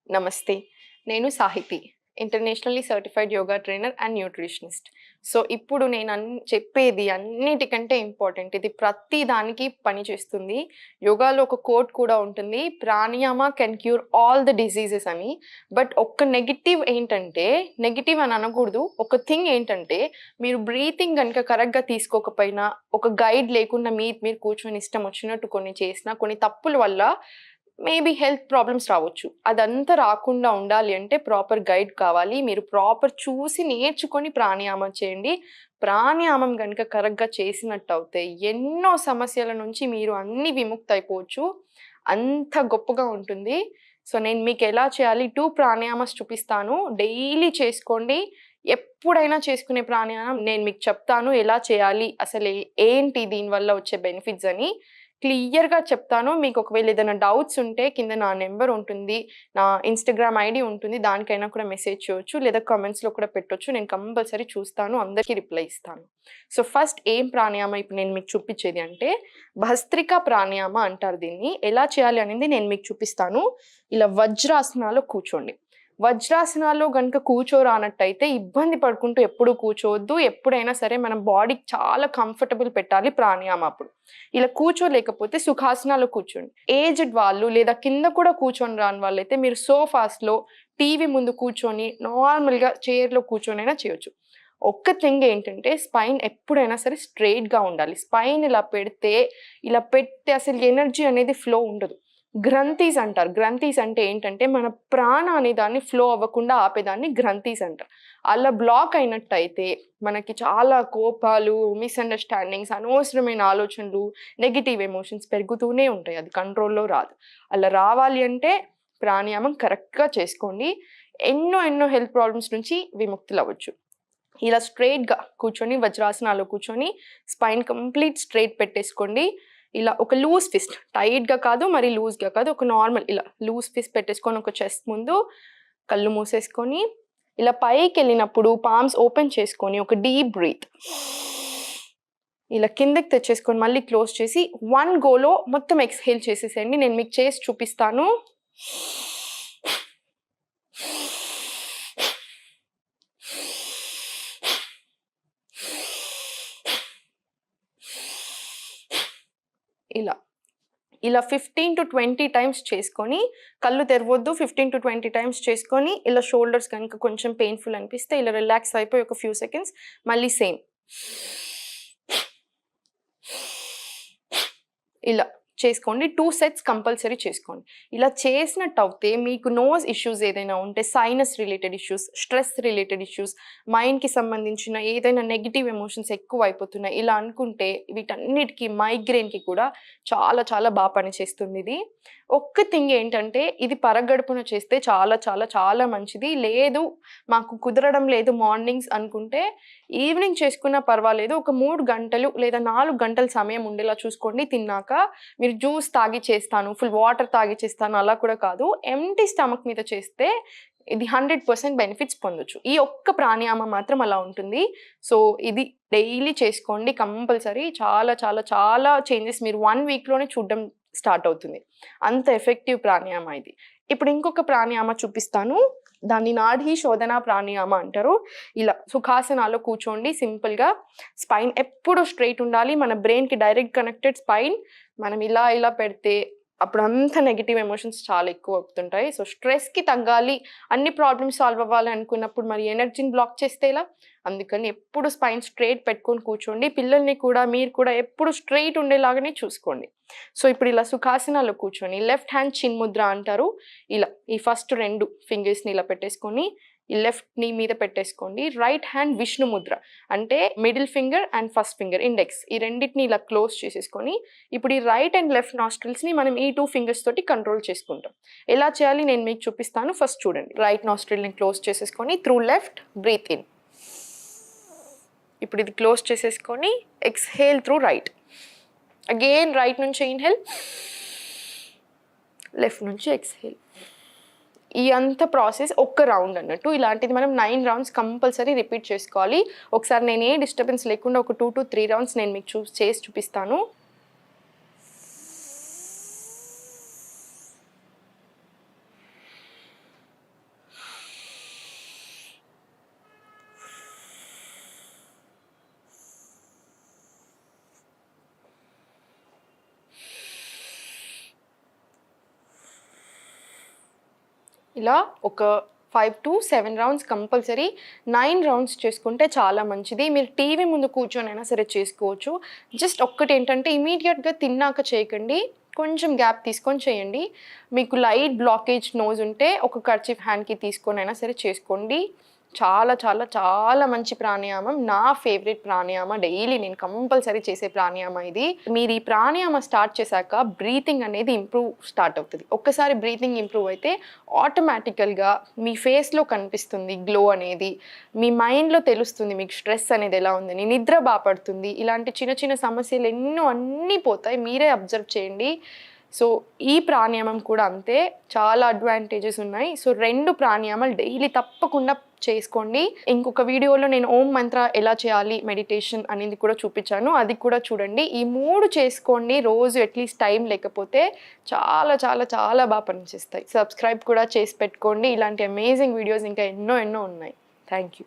నమస్తే. నేను Sahiti. Internationally certified yoga trainer and nutritionist. So, ఇప్పుడు నేను చెప్పేది అన్నిటికంటే ఇంపార్టెంట్. ఇది ప్రతి దానికి పనిచేస్తుంది. యోగాలో ఒక కోట్ కూడా ఉంటుంది. Pranayama can cure all the diseases అని. బట్ ఒక్క నెగెటివ్ ఏంటంటే, నెగెటివ్ అని అనకూడదు. ఒక థింగ్ ఏంటంటే, మీరు బ్రీతింగ్ గనుక కరెక్ట్‌గా తీసుకోకపోయినా, ఒక గైడ్ లేకుండా మీరు కూర్చొని ఇష్టం వచ్చినట్టు కొన్ని చేసినా, కొన్ని తప్పుల వల్ల మేబీ హెల్త్ ప్రాబ్లమ్స్ రావచ్చు. అదంతా రాకుండా ఉండాలి అంటే ప్రాపర్ గైడ్ కావాలి. మీరు ప్రాపర్ చూసి నేర్చుకొని ప్రాణాయామం చేయండి. ప్రాణాయామం గనుక కరెక్ట్‌గా చేసినట్టయితే ఎన్నో సమస్యల నుంచి మీరు అన్నీ విముక్తయిపోవచ్చు. అంత గొప్పగా ఉంటుంది. సో, నేను మీకెలా చేయాలి 2 ప్రాణాయామాస్ చూపిస్తాను. డైలీ చేసుకోండి. ఎప్పుడైనా చేసుకునే ప్రాణాయామం నేను మీకు చెప్తాను ఎలా చేయాలి? అసలు ఏంటి దీనివల్ల వచ్చే బెనిఫిట్స్ అని. క్లియర్‌గా చెప్తాను. మీకు ఒకవేళ ఏదైనా డౌట్స్ ఉంటే కింద నా నంబర్ ఉంటుంది. నా ఇన్‌స్టాగ్రామ్ ఐడీ ఉంటుంది. దానికైనా కూడా మెసేజ్ చేయొచ్చు. లేదా కామెంట్స్‌లో కూడా పెట్టొచ్చు. నేను కంపల్సరీ చూస్తాను. అందరికీ రిప్లై ఇస్తాను. సో, ఫస్ట్ ఏం ప్రాణాయామం ఇప్పుడు నేను మీకు చూపించేది అంటే భస్త్రికా ప్రాణాయామ అంటారు దీన్ని. ఎలా చేయాలి అనేది నేను మీకు చూపిస్తాను. ఇలా వజ్రాసనాలో కూర్చోండి. వజ్రాసనాల్లో గనుక కూర్చోరానట్టయితే ఇబ్బంది పడుకుంటూ ఎప్పుడు కూర్చోవద్దు. ఎప్పుడైనా సరే మనం బాడీకి చాలా కంఫర్టబుల్ పెట్టాలి ప్రాణాయామం అప్పుడు. ఇలా కూర్చోలేకపోతే సుఖాసనాలో కూర్చోండి. ఏజ్డ్ వాళ్ళు లేదా కింద కూడా కూర్చొని రాని వాళ్ళైతే మీరు సోఫాస్‌లో, టీవీ ముందు కూర్చొని నార్మల్‌గా చైర్‌లో కూర్చొనైనా చేయొచ్చు. ఒక్క థింగ్ ఏంటంటే స్పైన్ ఎప్పుడైనా సరే స్ట్రెయిట్‌గా ఉండాలి. స్పైన్ ఇలా పెడితే అసలు ఎనర్జీ అనేది ఫ్లో ఉండదు. గ్రంథీస్ అంటారు. గ్రంథీస్ అంటే ఏంటంటే మన ప్రాణ అనే దాన్ని ఫ్లో అవ్వకుండా ఆపేదాన్ని గ్రంథీస్ అంటారు. అలా బ్లాక్ అయినట్టయితే మనకి చాలా కోపాలు, మిస్‌అండర్‌స్టాండింగ్స్, అనవసరమైన ఆలోచనలు, నెగెటివ్ ఎమోషన్స్ పెరుగుతూనే ఉంటాయి. అది కంట్రోల్‌లో రాదు. అలా రావాలి అంటే ప్రాణాయామం కరెక్ట్‌గా చేసుకోండి. ఎన్నో హెల్త్ ప్రాబ్లమ్స్ నుంచి విముక్తులవ్వచ్చు. ఇలా స్ట్రెయిట్‌గా కూర్చొని వజ్రాసనాలో కూర్చొని స్పైన్ కంప్లీట్ స్ట్రెయిట్ పెట్టేసుకోండి. ఇలా ఒక లూజ్ ఫిస్ట్ టైట్‌గా కాదు, మరి లూజ్‌గా కాదు. ఒక నార్మల్ ఇలా లూజ్ ఫిస్ట్ పెట్టేసుకొని ఒక చెస్ట్ ముందు కళ్ళు మూసేసుకొని ఇలా పైకెళ్ళినప్పుడు పామ్స్ ఓపెన్ చేసుకొని ఒక డీప్ బ్రీత్. ఇలా కిందకి తెచ్చేసుకొని మళ్ళీ క్లోజ్ చేసి 1 గోలో మొత్తం ఎక్స్‌హేల్ చేసేసేయండి. నేను మీకు చేసి చూపిస్తాను. ఇలా 15-20 టైమ్స్ చేసుకొని కళ్ళు తెరవొద్దు. 15-20 టైమ్స్ చేసుకొని ఇలా షోల్డర్స్ గనుక కొంచెం పెయిన్‌ఫుల్ అనిపిస్తే ఇలా రిలాక్స్ అయిపోయి ఒక ఫ్యూ సెకండ్స్ మళ్ళీ సేమ్. ఇలా చేసుకోండి. 2 సెట్స్ కంపల్సరీ చేసుకోండి. ఇలా చేసినట్టయితే మీకు నోస్ ఇష్యూస్ ఏదైనా ఉంటే sinus related issues, stress related issues, మైండ్‌కి సంబంధించిన ఏదైనా నెగెటివ్ ఎమోషన్స్ ఎక్కువైపోతున్నాయి ఇలా అనుకుంటే వీటన్నిటికి మైగ్రేన్‌కి కూడా చాలా పనిచేస్తుంది ఇది. ఒక్క థింగ్ ఏంటంటే ఇది పరగడుపున చేస్తే చాలా మంచిది. లేదు మాకు కుదరడం లేదు మార్నింగ్స్ అనుకుంటే ఈవినింగ్ చేసుకున్నా పర్వాలేదు. ఒక 3 గంటలు లేదా 4 గంటల సమయం ఉండేలా చూసుకోండి తిన్నాక. మీరు జ్యూస్ తాగి చేస్తాను, ఫుల్ వాటర్ తాగి చేస్తాను అలా కూడా కాదు. ఎంప్టీ స్టమక్ మీద చేస్తే ఇది 100% బెనిఫిట్స్ పొందొచ్చు. ఈ ఒక్క ప్రాణాయామం మాత్రం అలా ఉంటుంది. సో, ఇది డైలీ చేసుకోండి కంపల్సరీ. చాలా చేంజెస్ మీరు 1 వీక్‌లోనే చూడడం స్టార్ట్ అవుతుంది. అంత ఎఫెక్టివ్ ప్రాణాయామ ఇది. ఇప్పుడు ఇంకొక ప్రాణాయామ చూపిస్తాను. దాన్ని నాడీ శోధన ప్రాణాయామ అంటారు. ఇలా సుఖాసనాలో కూర్చోండి సింపుల్‌గా. స్పైన్ ఎప్పుడు స్ట్రెయిట్ ఉండాలి. మన బ్రెయిన్‌కి డైరెక్ట్ కనెక్టెడ్ స్పైన్. మనం ఇలా పెడితే అప్పుడంతా నెగెటివ్ ఎమోషన్స్ చాలా ఎక్కువ అవుతుంటాయి. సో, స్ట్రెస్‌కి తగ్గాలి, అన్ని ప్రాబ్లమ్స్ సాల్వ్ అవ్వాలి అనుకున్నప్పుడు మరి ఎనర్జీని బ్లాక్ చేస్తే ఎలా? అందుకని ఎప్పుడు స్పైన్ స్ట్రెయిట్ పెట్టుకొని కూర్చోండి. పిల్లల్ని కూడా మీరు కూడా ఎప్పుడు స్ట్రెయిట్ ఉండేలాగానే చూసుకోండి. సో, ఇప్పుడు ఇలా సుఖాసనాలో కూర్చొని లెఫ్ట్ హ్యాండ్ చిన్ ముద్ర అంటారు. ఇలా ఈ ఫస్ట్ 2 ఫింగర్స్‌ని ఇలా పెట్టేసుకొని ఈ లెఫ్ట్ నీ మీద పెట్టేసుకోండి. రైట్ హ్యాండ్ విష్ణు ముద్ర అంటే middle finger and first finger index ఈ రెండిటిని ఇలా క్లోజ్ చేసేసుకొని ఇప్పుడు ఈ రైట్ అండ్ లెఫ్ట్ నాస్ట్రిల్స్‌ని మనం ఈ 2 ఫింగర్స్ తోటి కంట్రోల్ చేసుకుంటాం. ఎలా చేయాలి నేను మీకు చూపిస్తాను. ఫస్ట్ చూడండి. రైట్ నాస్ట్రిల్‌ని క్లోజ్ చేసేసుకొని త్రూ లెఫ్ట్ బ్రీత్ ఇన్. ఇప్పుడు ఇది క్లోజ్ చేసేసుకొని exhale through right. Again right నుంచి ఇన్‌హేల్, లెఫ్ట్ నుంచి ఎక్స్‌హేల్. ఈ అంత ప్రాసెస్ ఒక్క రౌండ్ అన్నట్టు. ఇలాంటిది మనం 9 రౌండ్స్ కంపల్సరీ రిపీట్ చేసుకోవాలి. ఒకసారి నేను ఏ డిస్టర్బెన్స్ లేకుండా ఒక 2-3 రౌండ్స్ నేను మీకు చేసి చూపిస్తాను. ఇలా ఒక 5 to 7 రౌండ్స్ కంపల్సరీ. 9 రౌండ్స్ చేసుకుంటే చాలా మంచిది. మీరు టీవీ ముందు కూర్చొనైనా సరే చేసుకోవచ్చు. జస్ట్ ఒక్కటేంటంటే ఇమీడియట్‌గా తిన్నాక చేయకండి. కొంచెం గ్యాప్ తీసుకొని చేయండి. మీకు లైట్ బ్లాకేజ్ నోస్ ఉంటే ఒక కర్చీఫ్ హ్యాండ్‌కి తీసుకొనైనా సరే చేసుకోండి. చాలా చాలా చాలా మంచి ప్రాణాయామం. నా ఫేవరెట్ ప్రాణాయామ. డైలీ నేను కంపల్సరీ చేసే ప్రాణాయామ ఇది. మీరు ఈ ప్రాణాయామ స్టార్ట్ చేశాక బ్రీతింగ్ అనేది ఇంప్రూవ్ స్టార్ట్ అవుతది. ఒక్కసారి బ్రీతింగ్ ఇంప్రూవ్ అయితే ఆటోమేటికల్‌గా మీ ఫేస్‌లో కనిపిస్తుంది గ్లో అనేది. మీ మైండ్‌లో తెలుస్తుంది మీకు స్ట్రెస్ అనేది ఎలా ఉందని. నిద్ర పడుతుంది. ఇలాంటి చిన్న చిన్న సమస్యలు ఎన్నో అన్నీ పోతాయి. మీరే అబ్జర్వ్ చేయండి. సో ఈ ప్రాణాయామం కూడా అంతే. చాలా అడ్వాంటేజెస్ ఉన్నాయి. సో 2 ప్రాణాయామాలు డైలీ తప్పకుండా చేసుకోండి. ఇంకొక వీడియోలో నేను ఓం మంత్ర ఎలా చేయాలి మెడిటేషన్ అనేది కూడా చూపించాను. అది కూడా చూడండి. ఈ 3 చేసుకోండి రోజు అట్లీస్ట్ టైం లేకపోతే. చాలా చాలా చాలా బాగా పనిచేస్తాయి. సబ్స్క్రైబ్ కూడా చేసి పెట్టుకోండి. ఇలాంటి అమేజింగ్ వీడియోస్ ఇంకా ఎన్నో ఎన్నో ఉన్నాయి. Thank you.